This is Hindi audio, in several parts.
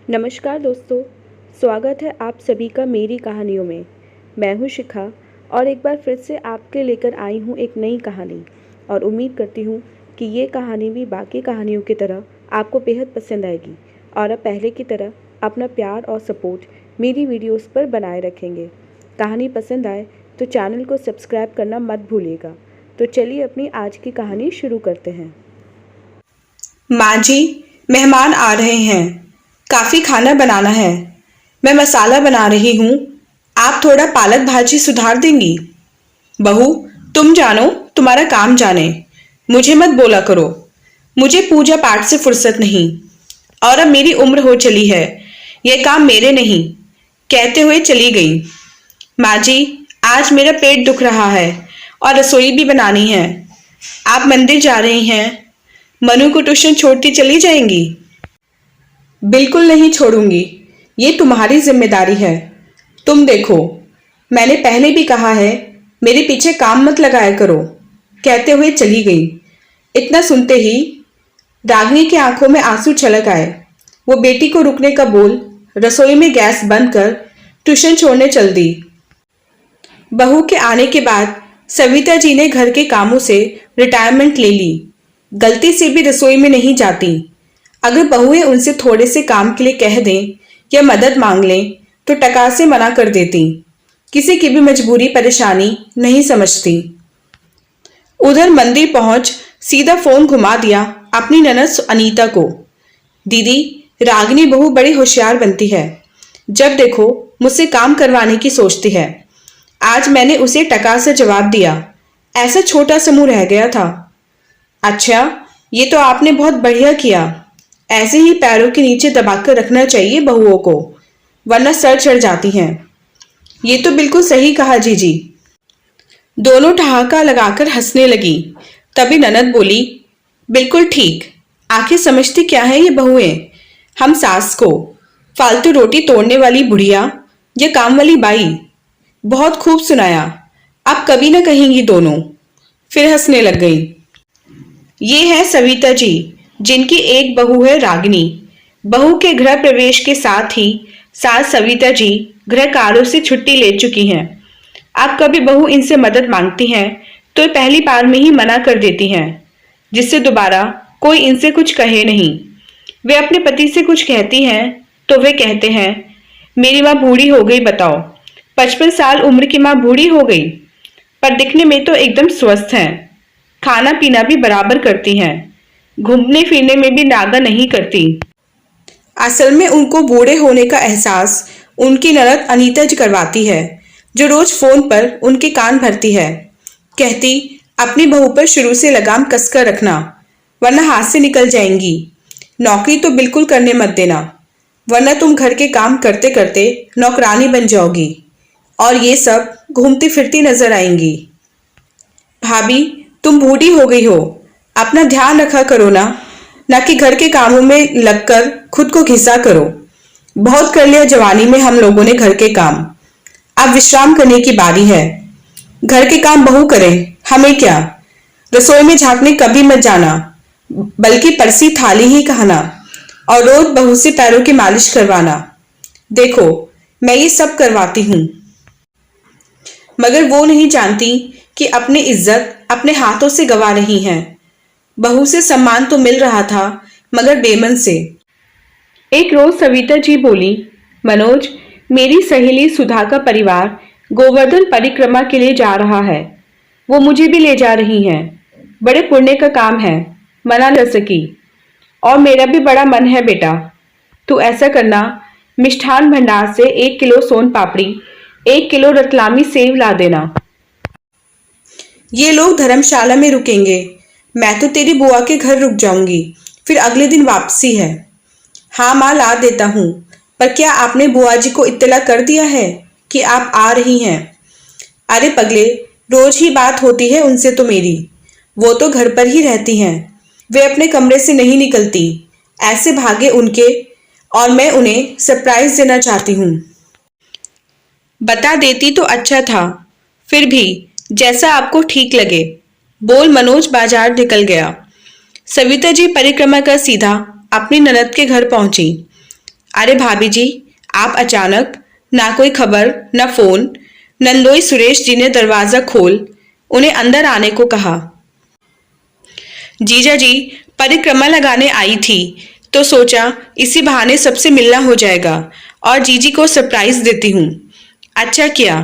नमस्कार दोस्तों, स्वागत है आप सभी का मेरी कहानियों में। मैं हूँ शिखा और एक बार फिर से आपके लेकर आई हूँ एक नई कहानी और उम्मीद करती हूँ कि ये कहानी भी बाकी कहानियों की तरह आपको बेहद पसंद आएगी और अब पहले की तरह अपना प्यार और सपोर्ट मेरी वीडियोस पर बनाए रखेंगे। कहानी पसंद आए तो चैनल को सब्सक्राइब करना मत भूलिएगा। तो चलिए अपनी आज की कहानी शुरू करते हैं। माँ जी, मेहमान आ रहे हैं। काफी खाना बनाना है। मैं मसाला बना रही हूँ। आप थोड़ा पालक भाजी सुधार देंगी? बहू, तुम जानो, तुम्हारा काम जाने। मुझे मत बोला करो। मुझे पूजा पाठ से फुर्सत नहीं। और अब मेरी उम्र हो चली है। यह काम मेरे नहीं, कहते हुए चली गई। माँ जी, आज मेरा पेट दुख रहा है और रसोई भी बनानी है। आप मंदिर जा रही हैं। मनु को ट्यूशन छोड़ती चली जाएंगी? बिल्कुल नहीं छोड़ूंगी। ये तुम्हारी जिम्मेदारी है। तुम देखो, मैंने पहले भी कहा है, मेरे पीछे काम मत लगाया करो, कहते हुए चली गई। इतना सुनते ही रागिनी की आंखों में आंसू छलक आए। वो बेटी को रुकने का बोल रसोई में गैस बंद कर ट्यूशन छोड़ने चल दी। बहू के आने के बाद सविता जी ने घर के कामों से रिटायरमेंट ले ली। गलती से भी रसोई में नहीं जाती। अगर बहुएं उनसे थोड़े से काम के लिए कह दें या मदद मांग लें तो टका से मना कर देती। किसी की भी मजबूरी परेशानी नहीं समझती। उधर मंदिर पहुंच सीधा फोन घुमा दिया अपनी ननद अनीता को। दीदी, रागिनी बहू बड़ी होशियार बनती है। जब देखो मुझसे काम करवाने की सोचती है। आज मैंने उसे टका से जवाब दिया। ऐसा छोटा सा मुंह रह गया था। अच्छा, ये तो आपने बहुत बढ़िया किया। ऐसे ही पैरों के नीचे दबाकर रखना चाहिए बहुओं को, वरना सर चढ़ जाती हैं। ये तो बिल्कुल सही कहा जीजी। दोनों ठहाका लगाकर हंसने लगी। तभी ननद बोली, बिल्कुल ठीक। आखिर समझती क्या है ये बहुएं? हम सास को फालतू रोटी तोड़ने वाली बुढ़िया या काम वाली बाई। बहुत खूब सुनाया। अब कभी ना कहेंगी दोनों। फिर हंसने लग गई। ये है सविता जी, जिनकी एक बहू है रागिनी। बहू के गृह प्रवेश के साथ ही सास सविता जी गृह कार्यों से छुट्टी ले चुकी हैं। अब कभी बहू इनसे मदद मांगती हैं तो पहली बार में ही मना कर देती हैं, जिससे दोबारा कोई इनसे कुछ कहे नहीं। वे अपने पति से कुछ कहती हैं तो वे कहते हैं, मेरी माँ बूढ़ी हो गई। बताओ, 55 साल उम्र की माँ बूढ़ी हो गई, पर दिखने में तो एकदम स्वस्थ हैं। खाना पीना भी बराबर करती हैं। घूमने फिरने में भी नागा नहीं करती। असल में उनको बूढ़े होने का एहसास उनकी ननद अनीता जी करवाती है, जो रोज फोन पर उनके कान भरती है। कहती, अपनी बहू पर शुरू से लगाम कसकर रखना, वरना हाथ से निकल जाएंगी। नौकरी तो बिल्कुल करने मत देना, वरना तुम घर के काम करते करते नौकरानी बन जाओगी और ये सब घूमती फिरती नजर आएंगी। भाभी, तुम बूढ़ी हो गई हो, अपना ध्यान रखा करो ना कि घर के कामों में लगकर खुद को घिसा करो। बहुत कर लिया जवानी में हम लोगों ने घर के काम। अब विश्राम करने की बारी है। घर के काम बहू करे, हमें क्या। रसोई में झांकने कभी मत जाना, बल्कि परसी थाली ही खाना और रोज बहू से पैरों की मालिश करवाना। देखो, मैं ये सब करवाती हूँ, मगर वो नहीं जानती कि अपनी इज्जत अपने हाथों से गवा रही हैं। बहू से सम्मान तो मिल रहा था, मगर बेमन से। एक रोज सविता जी बोली, मनोज, मेरी सहेली सुधा का परिवार गोवर्धन परिक्रमा के लिए जा रहा है। वो मुझे भी ले जा रही हैं। बड़े पुण्य का काम है, मना न सकी। और मेरा भी बड़ा मन है बेटा। तू ऐसा करना, मिष्ठान भंडार से 1 किलो सोन पापड़ी, 1 किलो रतलामी सेव ला देना। ये लोग धर्मशाला में रुकेंगे। मैं तो तेरी बुआ के घर रुक जाऊंगी, फिर अगले दिन वापसी है। हाँ माँ, ला देता हूँ, पर क्या आपने बुआ जी को इत्तला कर दिया है कि आप आ रही हैं? अरे पगले, रोज ही बात होती है उनसे तो मेरी। वो तो घर पर ही रहती हैं। वे अपने कमरे से नहीं निकलती। ऐसे भागे उनके, और मैं उन्हें सरप्राइज देना चाहती हूँ। बता देती तो अच्छा था। फिर भी जैसा आपको ठीक लगे, बोल मनोज बाजार निकल गया। सविता जी परिक्रमा कर सीधा अपनी ननद के घर पहुंची। अरे भाभी जी, आप अचानक, ना कोई खबर ना फोन। नंदोई सुरेश जी ने दरवाजा खोल उन्हें अंदर आने को कहा। जीजा जी परिक्रमा लगाने आई थी तो सोचा इसी बहाने सबसे मिलना हो जाएगा और जीजी को सरप्राइज देती हूँ। अच्छा किया,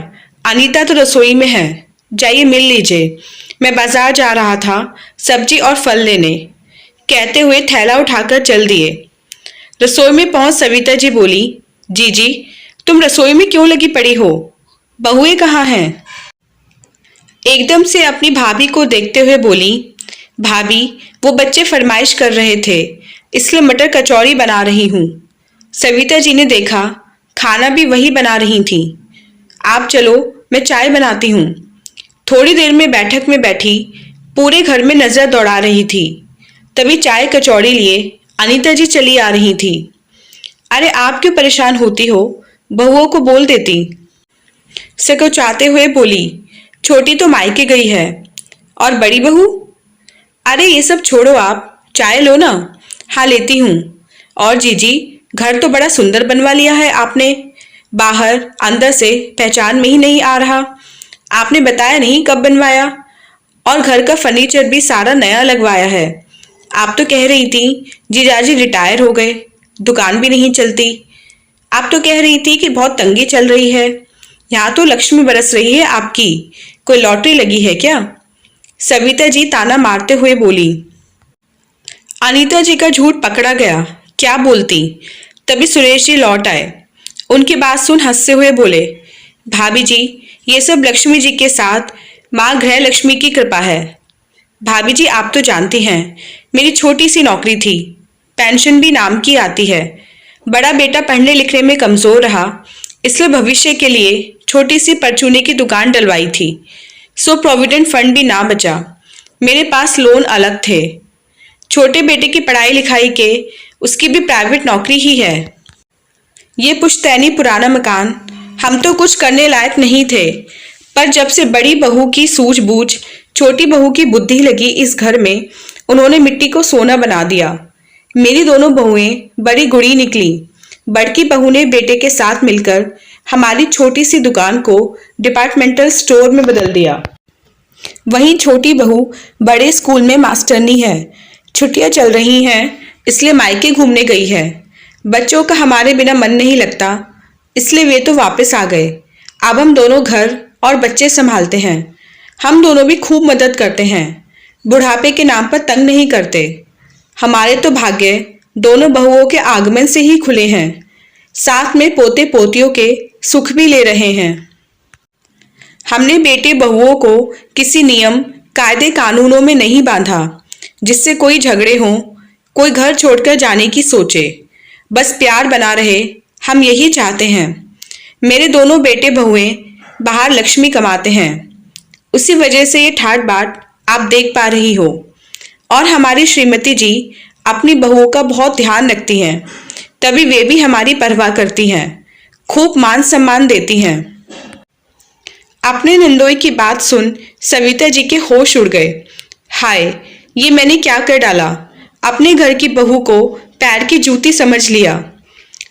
अनीता तो रसोई में है, जाइए मिल लीजिए। मैं बाजार जा रहा था सब्जी और फल लेने, कहते हुए थैला उठाकर चल दिए। रसोई में पहुंच सविता जी बोली, जीजी तुम रसोई में क्यों लगी पड़ी हो, बहुएं कहाँ हैं? एकदम से अपनी भाभी को देखते हुए बोली, भाभी वो बच्चे फरमाइश कर रहे थे इसलिए मटर कचौरी बना रही हूँ। सविता जी ने देखा खाना भी वही बना रही थी। आप चलो मैं चाय बनाती हूँ। थोड़ी देर में बैठक में बैठी पूरे घर में नजर दौड़ा रही थी। तभी चाय कचौड़ी लिए अनीता जी चली आ रही थी। अरे आप क्यों परेशान होती हो, बहुओं को बोल देती। सकुचाते हुए बोली, छोटी तो मायके गई है और बड़ी बहू? अरे ये सब छोड़ो, आप चाय लो ना। हाँ लेती हूँ। और जीजी घर तो बड़ा सुंदर बनवा लिया है आपने, बाहर अंदर से पहचान में ही नहीं आ रहा। आपने बताया नहीं कब बनवाया, और घर का फर्नीचर भी सारा नया लगवाया है। आप तो कह रही थी जीजाजी रिटायर हो गए, दुकान भी नहीं चलती। आप तो कह रही थी कि बहुत तंगी चल रही है। यहाँ तो लक्ष्मी बरस रही है आपकी, कोई लॉटरी लगी है क्या? सविता जी ताना मारते हुए बोली। अनीता जी का झूठ पकड़ा गया, क्या बोलती। तभी सुरेश जी लौट आए। उनकी बात सुन हंसते हुए बोले, भाभी जी ये सब लक्ष्मी जी के साथ माँ गृह लक्ष्मी की कृपा है। भाभी जी आप तो जानती हैं मेरी छोटी सी नौकरी थी, पेंशन भी नाम की आती है। बड़ा बेटा पढ़ने लिखने में कमजोर रहा, इसलिए भविष्य के लिए छोटी सी परचूने की दुकान डलवाई थी। सो प्रोविडेंट फंड भी ना बचा। मेरे पास लोन अलग थे। छोटे बेटे की पढ़ाई लिखाई के उसकी भी प्राइवेट नौकरी ही है। ये पुश्तैनी पुराना मकान, हम तो कुछ करने लायक नहीं थे, पर जब से बड़ी बहू की सूझबूझ छोटी बहू की बुद्धि लगी इस घर में, उन्होंने मिट्टी को सोना बना दिया। मेरी दोनों बहुएं बड़ी गुणी निकली। बड़की बहू ने बेटे के साथ मिलकर हमारी छोटी सी दुकान को डिपार्टमेंटल स्टोर में बदल दिया। वहीं छोटी बहू बड़े स्कूल में मास्टरनी है। छुट्टियां चल रही हैं इसलिए मायके घूमने गई है। बच्चों का हमारे बिना मन नहीं लगता, इसलिए वे तो वापस आ गए। अब हम दोनों घर और बच्चे संभालते हैं। हम दोनों भी खूब मदद करते हैं, बुढ़ापे के नाम पर तंग नहीं करते। हमारे तो भाग्य दोनों बहुओं के आगमन से ही खुले हैं, साथ में पोते पोतियों के सुख भी ले रहे हैं। हमने बेटे बहुओं को किसी नियम कायदे कानूनों में नहीं बांधा जिससे कोई झगड़े हों, कोई घर छोड़कर जाने की सोचे। बस प्यार बना रहे, हम यही चाहते हैं। मेरे दोनों बेटे बहुएं बाहर लक्ष्मी कमाते हैं, उसी वजह से ये ठाट बाट आप देख पा रही हो। और हमारी श्रीमती जी अपनी बहुओं का बहुत ध्यान रखती हैं, तभी वे भी हमारी परवाह करती हैं, खूब मान सम्मान देती हैं। अपने नंदोई की बात सुन सविता जी के होश उड़ गए। हाय, ये मैंने क्या कर डाला, अपने घर की बहू को पैर की जूती समझ लिया।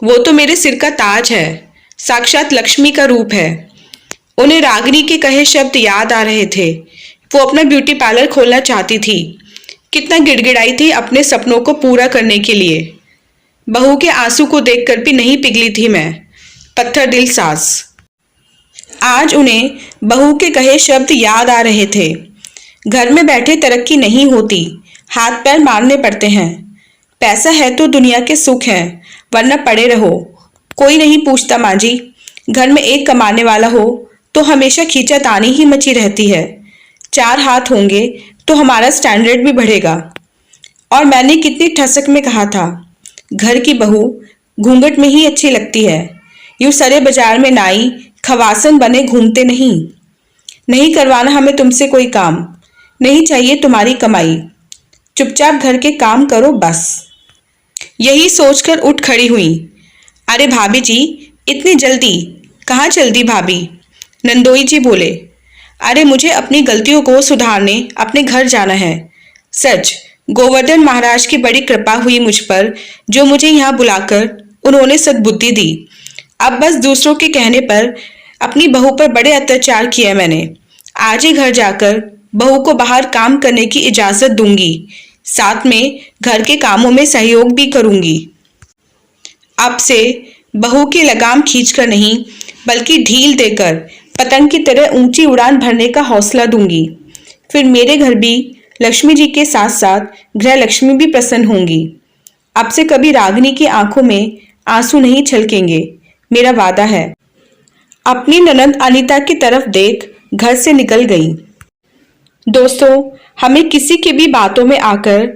वो तो मेरे सिर का ताज है, साक्षात लक्ष्मी का रूप है। उन्हें रागिनी के कहे शब्द याद आ रहे थे। वो अपना ब्यूटी पार्लर खोलना चाहती थी, कितना गिड़गिड़ाई थी अपने सपनों को पूरा करने के लिए। बहू के आंसू को देखकर भी नहीं पिघली थी मैं, पत्थर दिल सास। आज उन्हें बहू के कहे शब्द याद आ रहे थे। घर में बैठे तरक्की नहीं होती, हाथ पैर मारने पड़ते हैं। पैसा है तो दुनिया के सुख है, वरना पड़े रहो, कोई नहीं पूछता। माँ जी, घर में एक कमाने वाला हो तो हमेशा खींचातानी ही मची रहती है। 4 हाथ होंगे तो हमारा स्टैंडर्ड भी बढ़ेगा। और मैंने कितनी ठसक में कहा था, घर की बहू घूंघट में ही अच्छी लगती है, यूं सरे बाजार में नाई खवासन बने घूमते नहीं। नहीं करवाना हमें तुमसे कोई काम, नहीं चाहिए तुम्हारी कमाई, चुपचाप घर के काम करो बस। यही सोचकर उठ खड़ी हुई। अरे भाभी जी, इतनी जल्दी कहाँ चल दी भाभी? नंदोई जी बोले। अरे मुझे अपनी गलतियों को सुधारने अपने घर जाना है। सच, गोवर्धन महाराज की बड़ी कृपा हुई मुझ पर, जो मुझे यहाँ बुलाकर उन्होंने सद्बुद्धि दी। अब बस दूसरों के कहने पर अपनी बहू पर बड़े अत्याचार किए मैंने। आज ही घर जाकर बहू को बाहर काम करने की इजाजत दूंगी, साथ में घर के कामों में सहयोग भी करूंगी। अब से बहू की लगाम खींचकर नहीं, बल्कि ढील देकर पतंग की तरह ऊंची उड़ान भरने का हौसला दूंगी। फिर मेरे घर भी लक्ष्मी जी के साथ साथ गृह लक्ष्मी भी प्रसन्न होंगी। अब से कभी रागिनी की आंखों में आंसू नहीं छलकेंगे, मेरा वादा है। अपनी ननंद अनीता की तरफ देख घर से निकल गई। दोस्तों, हमें किसी की भी बातों में आकर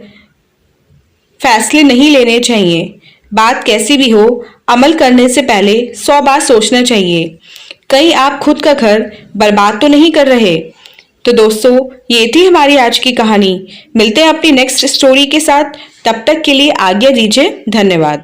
फैसले नहीं लेने चाहिए। बात कैसी भी हो, अमल करने से पहले 100 बार सोचना चाहिए। कहीं आप खुद का घर बर्बाद तो नहीं कर रहे। तो दोस्तों, ये थी हमारी आज की कहानी। मिलते हैं अपनी नेक्स्ट स्टोरी के साथ। तब तक के लिए आज्ञा दीजिए। धन्यवाद।